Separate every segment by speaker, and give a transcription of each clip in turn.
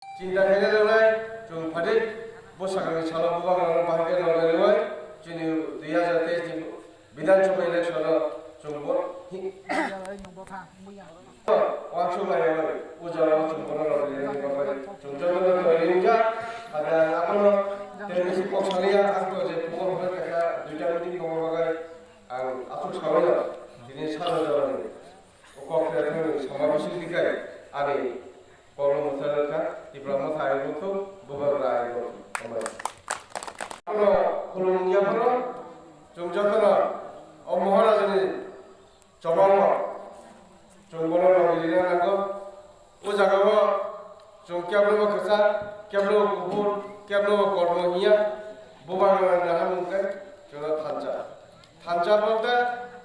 Speaker 1: চিন্তা খেলে লড়াই जों फादे बोसागानि सालाव बुबागानाव बाहागो लानानै जोंनि 2023 विधानसभा इलेक्शनाव जों वानसुलायाव उजालाव जों बनायनानै जों जयगोन रिंजा आरो आपण तेनसि पक्षालिया आंखौ जे फुगल काका दुइटा मिटिं दङबागाय आं आखु सावरायनो दिनै सानो जाबाय अकफ्रेथनि समाबेशन दिखाय आरो कलम मुथारका दिप्ल'मा थायैबोखौ बुबाग्रा आयबो हमबाय आरो खुलुमनियाफोर जों जखना महाराजानि जबान जों बनाव गेलेनो नांगौ ओ जागाव जों केब्लो खोसा केब्लो गुफुर केब्लो कर्महिया बुबाग्रा नाहामुंखाय जों थानचा बोलते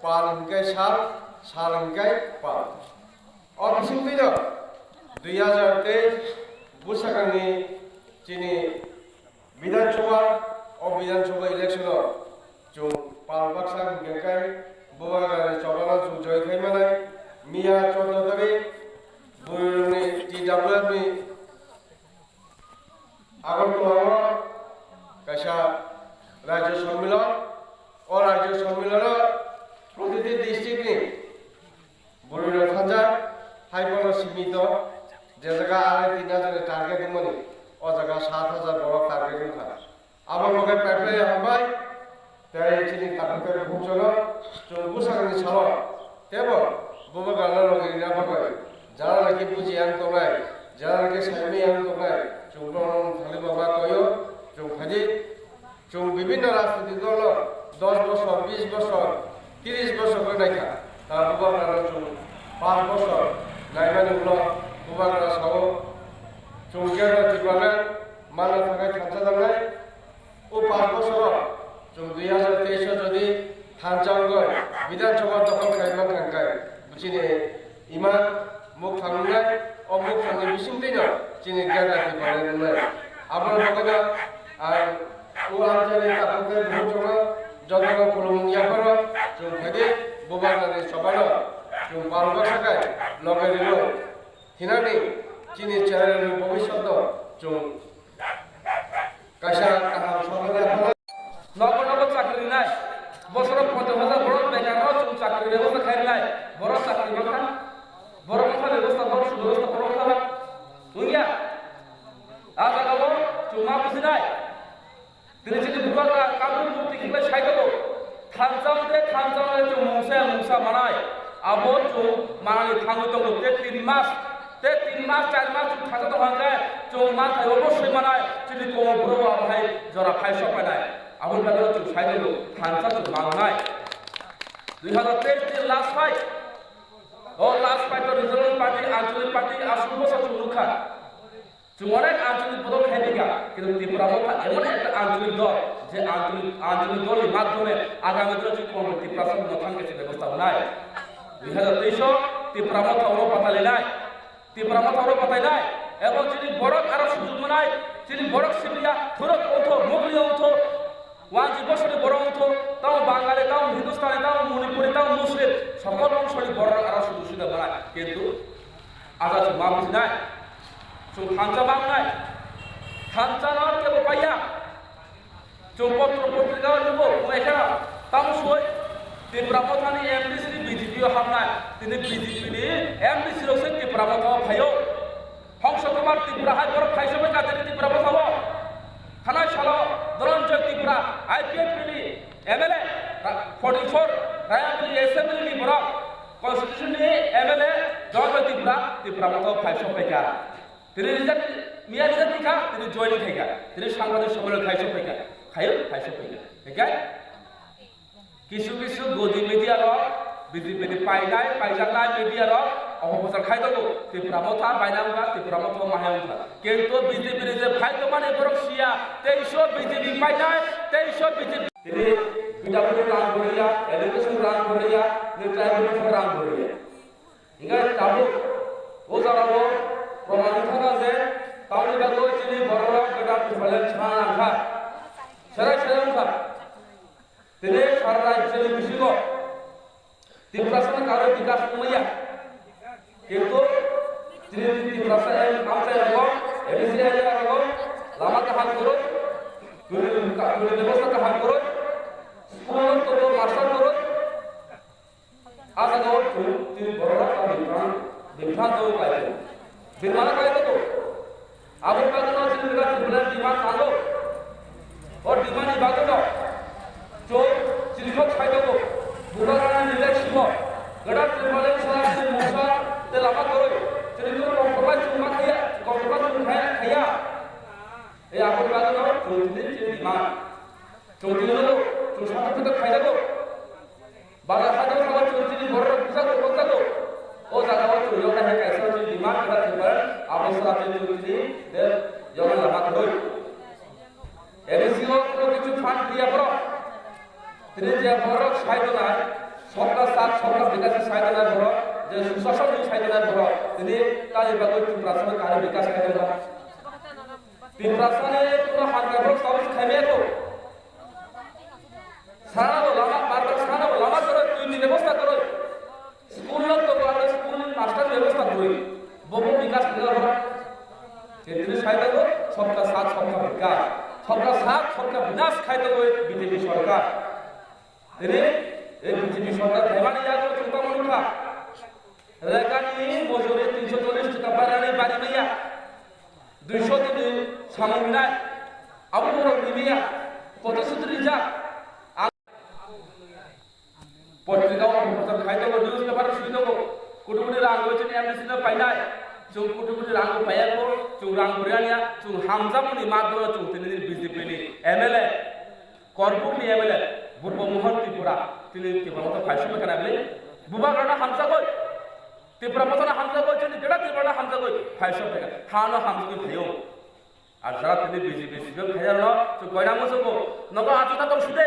Speaker 1: पाल हिंखाय साल हिंखाय पाल और बिसिंथिनो 2023 बोसागानि जोंनि विधानसभा इलेक्शनाव जों पाल बाक्सा हिंखाय बुबाग्रानि जबाना जों जयखायमानाय मिया चौधरी बुरुनि TWFनि आगरतलाव कायसा राज्य सम्मेलन और राज्य सम्मेलन प्रतिटी डिस्ट्रिक्टनि बुरुनि थानजा हाइफोर सीमित जे जायगा आराय 3000 टार्गेट दंमोन ओ जायगा 7000 बरफ टार्गेट दंखा आबाद मगे पाइपलाइन हांबाय ताय चिनि ताकनिफ्राय बुंजोनो जों बोसागानि सालाव तेबो बुबागाना लगिना बागाय जानाखि बुजियान तनाय जानाखि सायमियान तनाय जों दन थालि बाबा कयो जों फादि जों विभिन्न राजनीतिक दल 10 বছর 20 বছর 30 বছর করে নাইखा তা बुबागाना जों 5 বছর नायमानि उनाव बुबाग्रा साव जों गेजेर डिपार्टमेन्ट मानो थाखाय थांजानांनाय ओ 5 বছর जों 2023 যদি थांजांगोन विधानसभा दखल खालामनो थाखाय बुजिने इमान मुख थांनाय अ मुख थांनाय बिसिंथिनो जोंनि गेजेर डिपार्टमेन्ट आबाद मगना आं ओ आंजानि थाखाय बुंजोनो जगन खुलुमनियाफोर जों फादि बुबाग्रानि सबानो जों बारबा थाखाय लगायनो हिनानै जोंनि चेनेलनि भबिष्यत जों कायसा काहाम सबानो
Speaker 2: नगद चाकरी नाय बसर 50,000 बड़ बेकार जों चाकरी व्यवस्था खाइनाय बड़ चाकरी बखा बड़ बखा व्यवस्था बड़ व्यवस्था बड़ बखा दुनिया आज आगो जों मा बुजिनाय दिनै जोंनि बुबाग्रा काबुल मुक्ति खिलाय साइदो थानजावने जों मुंसा मानाय आबो जों मानाय थाङो दङ ते 3 मास 4 मास जों थाजा दङ हांगाय जों मा थायो बसै मानाय जोंनि गबरो आवहाय जरा फायस पानाय आबो बागो जों साइदो थानजा जों मांनाय 2023 लास्ट फाइट रिजनल पार्टी आंचलिक पार्टी आसुल बसा जों लुखा जों अनेक आंचलिक पद खेलिगा কিন্তু ত্রিপুরা মধ্যে এমন একটা আঞ্চলিক দল যে আঞ্চলিক দলের মাধ্যমে আগামী দিনে যে কোন ত্রিপুরা সঙ্গে মথাঙ্গেছে ব্যবস্থা নাই 2023 ত্রিপুরা মধ্যে ওর পাতালে নাই ত্রিপুরা মধ্যে ওর পাতাই নাই এবং যিনি বড় আরো সুযোগ নাই যিনি বড় সিবিয়া থুরক অথ মোগলি অথ ওয়াজি বছরে বড় অথ তাও বাঙালি তাও হিন্দুস্তানি তাও মণিপুরি তাও মুসলিম সকল অংশে বড় আরো সুযোগ নাই কিন্তু আজ মা বুঝি নাই जों थांजा बांनाय थांजाना केबो पाया जों पत्र पत्रिका नुबो मेखा तामसुय त्रिपुरा मथानि एमडीसी बीजेपी हाबनाय दिनै बीजेपी नि एमडीसी रसे त्रिपुरा मथा फायो हंसकुमार त्रिपुरा हाय बर फायसबे काते त्रिपुरा मथाव थानाय सालो धनन्जय त्रिपुरा आईपीएफ नि एमएलए 44 रायाबली एसेम्बली नि बर कन्स्टिट्यूशन नि एमएलए जय त्रिपुरा मथाव फायसबे का তিনি রিজার্ভ মিয়া রিজার্ভ লিখা তিনি জয়েনিং খাইকা তিনি সাংবাদিক সম্মেলন খাইছো পাইকা খাইছো পাইকা ঠিক আছে কিছু গদি মিডিয়ার বিজেপি পাইনাই পাইজানাই মিডিয়ার অপপ্রচার খাই দেবো ত্রিপুরা মথা বাইনামা ত্রিপুরা মথা মাহায়মা কিন্তু বিজেপি যে ফাইতো মানে বরকসিয়া 23 বিজেপি পাইনাই 23 বিজেপি তিনি পিডব্লিউ রান করিয়া এডুকেশন রান করিয়া নিউট্রাইবেল রান করিয়া ইংগা তাবো ও জানাবো प्रमाण थाना से तावली बागो चिनी बररा गडा फले छाना खा सराय खा तिने सारा राज्य बिसिगो त्रिपुरा सरकार विकास मैया किंतु तिने त्रिपुरा सरकार काम से এবিসি হাজার আগো লামা কাহাম করো তুই ব্যবস্থা কাহাম করো স্কুল করো মাস্টার করো আজ আগো তুই বড় বিভ্রান্ত পাইছো বিমান পাইছো তো আবুল বাদন চিন্তা চিন্তা বিমান আলো और डिमांड बात तो जो चिल्को खाइदो बुगाराना निलेक्सिबो गडा त्रिमाले सला से मोसा ते लामा करो चिल्को कम्पमा चुमा खाया ए आबुल बादन चोंदिन डिमांड चोंदिन लो चोंसा तो खाइदो बागा हादो खावा चोंदिन बड़ पुसा को बता दो ओ जागा वो चोंदिन है कैसा चोंदिन डिमांड गडा त्रिमाले आबुल सला से चोंदिन दे जगह लामा करो এবিসিও কোনো কিছু ফান্ড দিয়া পড়ো তিনি যে বড় সাইদনা সরকার সাত সরকার বিকাশের সাইদনা বড় যে সুশাসন সাইদনা বড় তিনি কাজে বাগো ত্রিপ্রাসনে কাজে বিকাশ সাইদনা ত্রিপ্রাসনে কোনো হাতকা বড় সব খাইবে তো সারানো লামা বারবার সারানো লামা করো তুই ব্যবস্থা করো স্কুল লোক তো বড় স্কুল মাস্টার ব্যবস্থা করি বহু বিকাশ করো তিনি সাইদনা সরকার সাত সরকার বিকাশ सबका साथ सबका विनाश खाइते हुए बीजेपी सरकार तेरे ये बीजेपी सरकार देवानी जागो चिंता मनुखा रेगानी मजूरी 340 টাকা বাড়ানি বাড়ি নিয়া 200 দিন সামনা আবুর নিবিয়া প্রতিশ্রুতি যা পত্রিকা প্রচার খাইতে গো নিউজ পেপার শুইতে গো কুটুকুটি রাং হইছে এমএসি না পাইনাই जों कुटुकुटि रां पायाखौ जों रां बुरियानिया जों हामजामुनि माध्यम जों तिनि बिजेपिनि एमएलए करपुरनि एमएलए बुर्ब मोहन त्रिपुरा तिनि त्रिपुरा फाइसम खानाबले बुबागरना हामजागो त्रिपुरा मथना हामजागो तिनि गेडा त्रिपुरा हामजागो फाइसम खाना हानो हामजागो भयो আর যারা তিনি বিজেপি সিজন খাইয়ার ন তো কয়না মসগো নগো আচুতা তো সুদে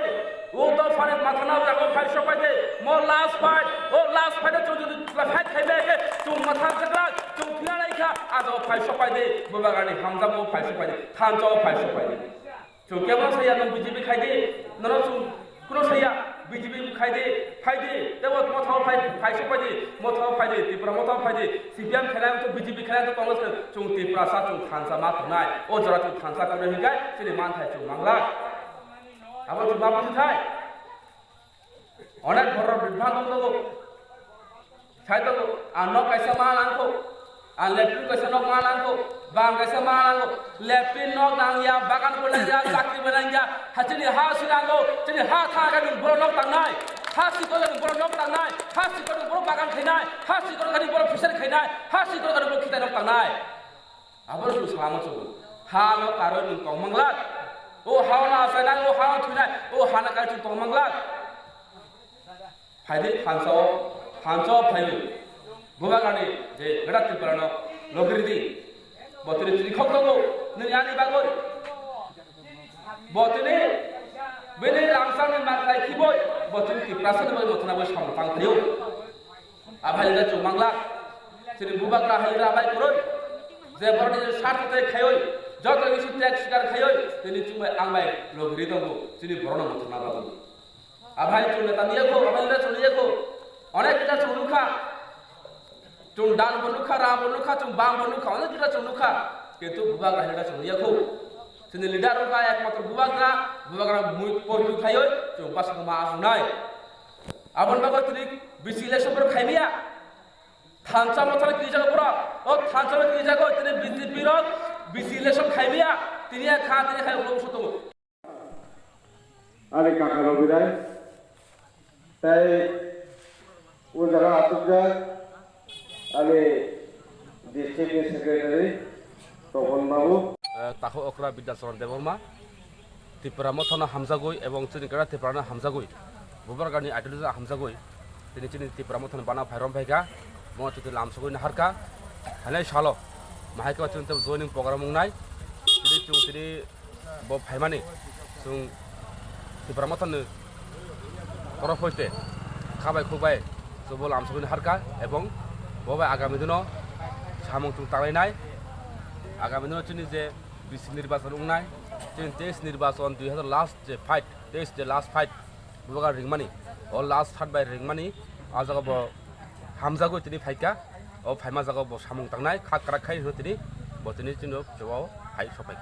Speaker 2: ও তো ফানে মাথা না রাখো ফাইট সপাইতে মোর লাস্ট ফাইট ও লাস্ট ফাইটে তো যদি ফাইট খাইবে তো মাথা কাটা তো ফিরা রাইখা আজ ফাইট সপাইতে বাবাগানি হামজামো ফাইট সপাইতে থানচাও ফাইট সপাইতে তো কেমন সাইয়া তো বিজেপি খাইদে নর কোনো সাইয়া বিজেপি খাইদে ফাইদে দেবত মথাও ফাইট সপাইতে মথাও ফাইদে ত্রিপুরা মথাও ফাইদে সিপিএম খেলায় তো বিজেপি খেলায় তো কংগ্রেস চুং ত্রিপুরা সা চুং থানসা মা নাই ও জরা চুং থানসা করে হিগাই তিনি মান থাই চুং বাংলা আবার চুং বাবা থাই অনেক বড় বিভ্রান্ত তো খাই তো আর ন কাইসা মা আনকো আর লেফটিন কাইসা নক মা আনকো বাং কাইসা মা আনকো লেফটিন নক নাংয়া বাগান বলাইয়া চাকরি বলাইয়া হাচিনি হা সিনাঙ্গো তিনি হা থা গানি বড় নক তাংনাই হাসি করে বড় নক তাংনাই হাসি করে বড় বাগান খাইনাই হাসি করে গানি বড় ফিশারি খাইনাই হাসি করে গানি বড় খিতাই নক তাংনাই আবার সু সালামত সু হা নক কারো নি কমংলা ও হাও না সাইনাই ও হাও থুনাই ও হানা কাই চু কমংলা फायदे फांसो फाइल बुबागानि जे गडा त्रिपुरानो लोगरिदि बतरि त्रिखक दंगो नयानि बागो बतरि बेने रामसानि माखाय खिबय बतरि त्रिप्रासनि बय मथनाबो सामतां खरियो आभाइला चुमांगला सिरि बुबाग्रा हाइरा आबाय करय जे बरनि साथते खायय जत किछु टैक्स शिकार खायय तिनि चुमाय आंबाय लोगरि दंगो सिनि बरन मथना बागो আভাই চুন নেতা নিয়ে গো আভাইলা চলিয়ে গো অনেক কিটা চুনুখা চুন ডান বনুখা রাম বনুখা চুন বাম বনুখা অনেক কিটা চুনুখা কিন্তু বুবাগ্রা হেটা চলিয়ে গো সিনি লিডার কা একমাত্র বুবাগ্রা মুই পরতু খাইও চুন পাস মা নাই আবন বাগো তিনি বিসি ইলেকশন পর খাইমিয়া থানচা মথলে কি জায়গা পড়া ও থানচা কি জায়গা তিনি বিজেপি র বিসি ইলেকশন খাইমিয়া তিনি খাই সত
Speaker 1: আরে কাকা রবিরায় তাই ও যারা আতুকজাত আমি ডিস্ট্রিক্ট সেক্রেটারি তপন বাবু
Speaker 2: তাকো অকরা বিদ্যাচরণ দেববর্মা ত্রিপুরা মথনা হামজাগই এবং চিনিকাড়া ত্রিপুরা হামজাগই বুবারগানি আইডলজা হামজাগই তিনি চিনি ত্রিপুরা মথনা বানা ভাইরম ভাইগা মো চুতি লামসগই নাহারকা হানাই সালো মাহাইকা চুনতে জয়নিং প্রোগ্রাম নাই তিনি ব ভাইমানি जों ত্রিপুরা মথনা তরফ হইতে খাবাই খুবাই জবল আমসগই নাহারকা এবং ববাই আগামী দিনও সামং চুং তালাইনাই আগামী দিনও চিনি যে বিসি নির্বাচন উংনাই চিনি 23 নির্বাচন 2000 লাস্ট যে ফাইট 23 যে লাস্ট ফাইট বুবাগার রিংমানি ও লাস্ট ফাইট বাই রিংমানি আজাগো হামজাগো তিনি ফাইকা ও ফাইমা জাগো সামং তাংনাই খাক কারাক খাই তিনি ব
Speaker 3: বতনি চিনো জবাও হাই সবাই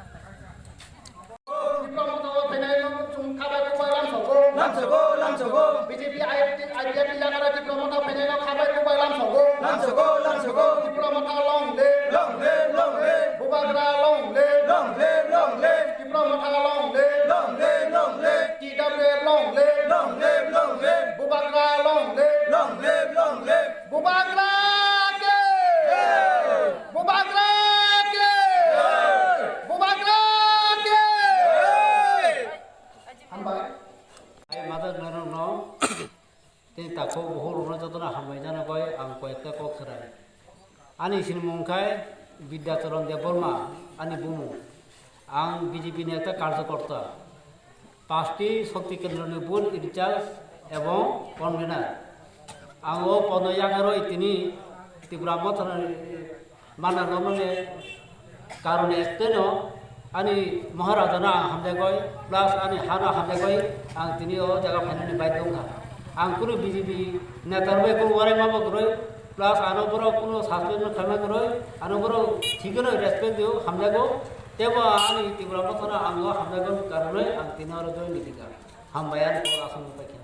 Speaker 4: BJP IPF Ilagara diplomata peneno khabai ko bailam sogo lamsogo diplomata long le bubagra long le diplomata long le TW long le bubagra long le bubagra ke bubagra ke hambai
Speaker 5: mother Narayan তিনি তাকে বহু রুণযন্ত্রণা হামাই জানা কয় আং কয়েকটা cock সেরাই আনি সিনমুখায় বিদ্যাচরণ দেববর্মা আনি বুমু আং বিজেপি একটা কার্যকর্তা 5টি শক্তি কেন্দ্রनि বুথ ইনচার্জ এবং কনভেনার আং ও পদয়াগারো তিনি ত্রিপুরা মথন মানা নমনে কারণে একতেন ani maharajana hamde goy plus ani hana hamde goy ang tini o jaga phanani bai dongha ang kuno BJP netar bai kuno warai mabo groi plus ano boro kuno suspension khalna groi ano boro thikono respect dio hamde go tebo ani tibra mothona ang hamde go karone ang tinaro joy nitika ham bayan ko asan pakin